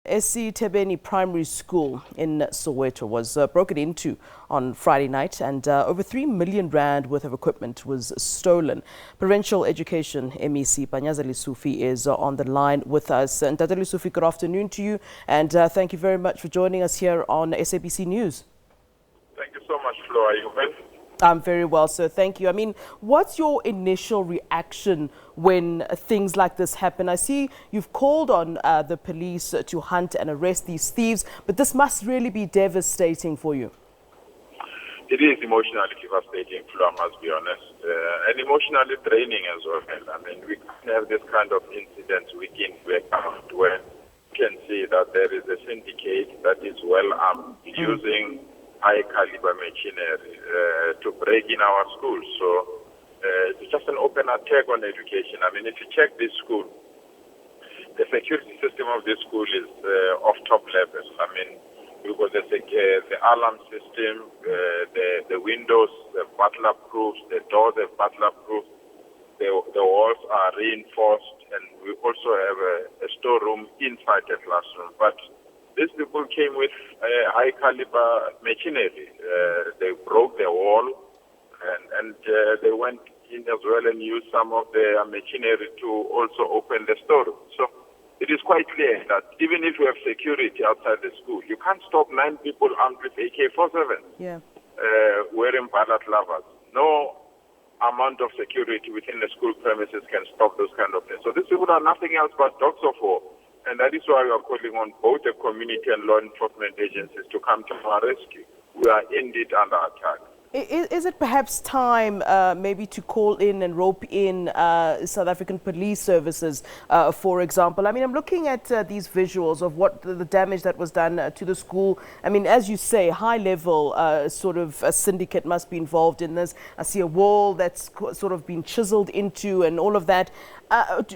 SABC Primary School in Soweto was broken into on Friday night, and over 3 million rand worth of equipment was stolen. Provincial Education MEC Panyaza Lesufi is on the line with us. And Dr. Lesufi, good afternoon to you, and thank you very much for joining us here on SABC News. Thank you so much, Flo. Are you well? I'm very well, sir. Thank you. I mean, what's your initial reaction when things like this happen? I see you've called on the police to hunt and arrest these thieves, but this must really be devastating for you. It is emotionally devastating, Flo, I must be honest, and emotionally draining as well. I mean, we can't have this kind of incidents week in, week out, where you can see that there is a syndicate that is well armed, using high caliber machinery to break in our schools. So it's just an open attack on education. I mean, if you check this school, the security system of this school is of top level. I mean, because the alarm system, the windows, the butler proofs, the doors are butler proof, the walls are reinforced, and we also have a storeroom inside the classroom. But these people came with high caliber machinery. They broke the wall, and they went in as well and used some of their machinery to also open the storeroom. So it is quite clear that even if you have security outside the school, you can't stop 9 people armed with AK-47 wearing balaclavas. No amount of security within the school premises can stop those kind of things. So these people are nothing else but dogs of war. And that is why we are calling on both the community and law enforcement agencies to come to our rescue. We are indeed under attack. Is it perhaps time maybe to call in and rope in South African police services, for example? I mean, I'm looking at these visuals of what the damage that was done to the school. I mean, as you say, high level sort of a syndicate must be involved in this. I see a wall that's sort of been chiseled into and all of that.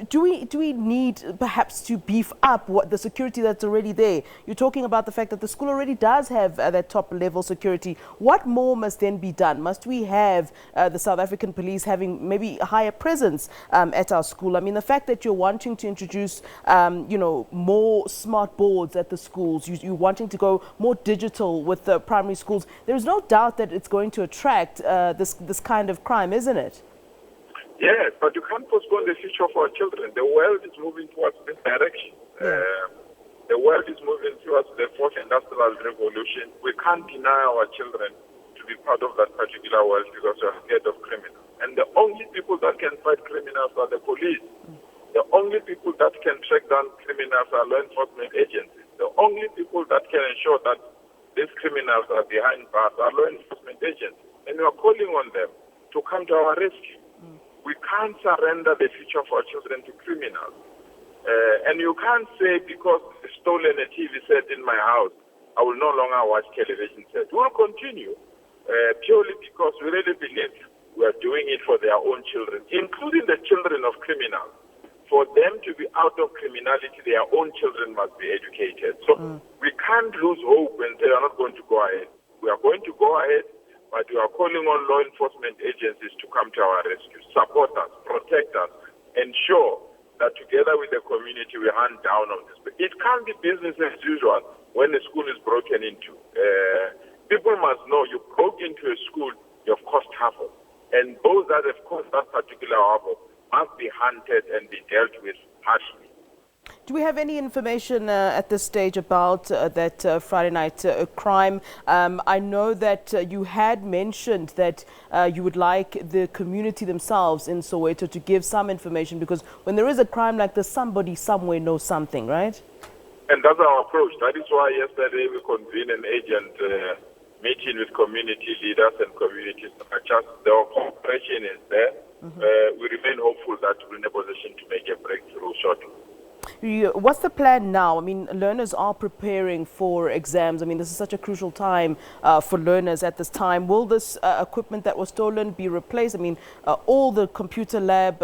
Do we need perhaps to beef up what the security that's already there? You're talking about the fact that the school already does have that top level security. What more must then be done? Must we have the South African police having maybe a higher presence at our school? I mean, the fact that you're wanting to introduce, more smart boards at the schools, you're wanting to go more digital with the primary schools, there's no doubt that it's going to attract this kind of crime, isn't it? Yes, but you can't postpone the future of our children. The world is moving towards this direction. The world is moving towards the fourth industrial revolution. We can't deny our children to be part of that particular world because we're scared of criminals. And the only people that can fight criminals are the police. The only people that can track down criminals are law enforcement agencies. The only people that can ensure that these criminals are behind bars are law enforcement agencies. And we are calling on them to come to our rescue. We can't surrender the future of our children to criminals. And you can't say because they stolen a TV set in my house, I will no longer watch television set. We'll continue purely because we really believe we are doing it for their own children, including the children of criminals. For them to be out of criminality, their own children must be educated. So we can't lose hope and say we are not going to go ahead. We are going to go ahead. But we are calling on law enforcement agencies to come to our rescue, support us, protect us, ensure that together with the community we hunt down on this. But it can't be business as usual when the school is broken into. People must know you broke into a school, you've caused havoc. And those that have caused that particular havoc must be hunted and be dealt with harshly. Do we have any information at this stage about that Friday night crime? I know that you had mentioned that you would like the community themselves in Soweto to give some information, because when there is a crime like this, somebody somewhere knows something, right? And that's our approach. That is why yesterday we convened an agent meeting with community leaders and community structures. The cooperation is there. We remain hopeful that we're in a position to make a breakthrough shortly. What's the plan now? I mean, learners are preparing for exams. I mean, this is such a crucial time for learners at this time. Will this equipment that was stolen be replaced? I mean, all the computer lab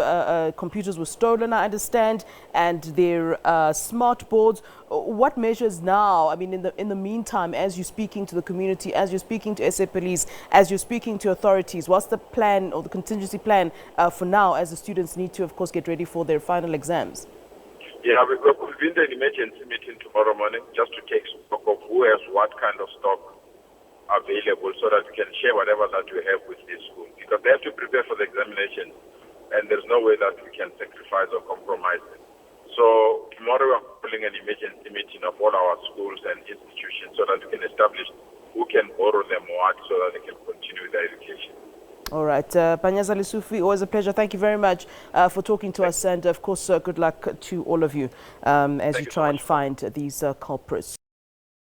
computers were stolen, I understand, and their smart boards. What measures now? I mean, in the meantime, as you're speaking to the community, as you're speaking to SA Police, as you're speaking to authorities, what's the plan or the contingency plan for now, as the students need to, of course, get ready for their final exams? Yeah, we'll convene an emergency meeting tomorrow morning just to take stock of who has what kind of stock available so that we can share whatever that we have with this school. Because they have to prepare for the examination, and there's no way that we can sacrifice or compromise it. So tomorrow we're holding an emergency meeting of all our schools and institutions so that we can establish who can borrow them what so that they can continue their education. All right. Panyaza Lesufi, always a pleasure. Thank you very much for talking to us. And, of course, good luck to all of you as you try and find these culprits.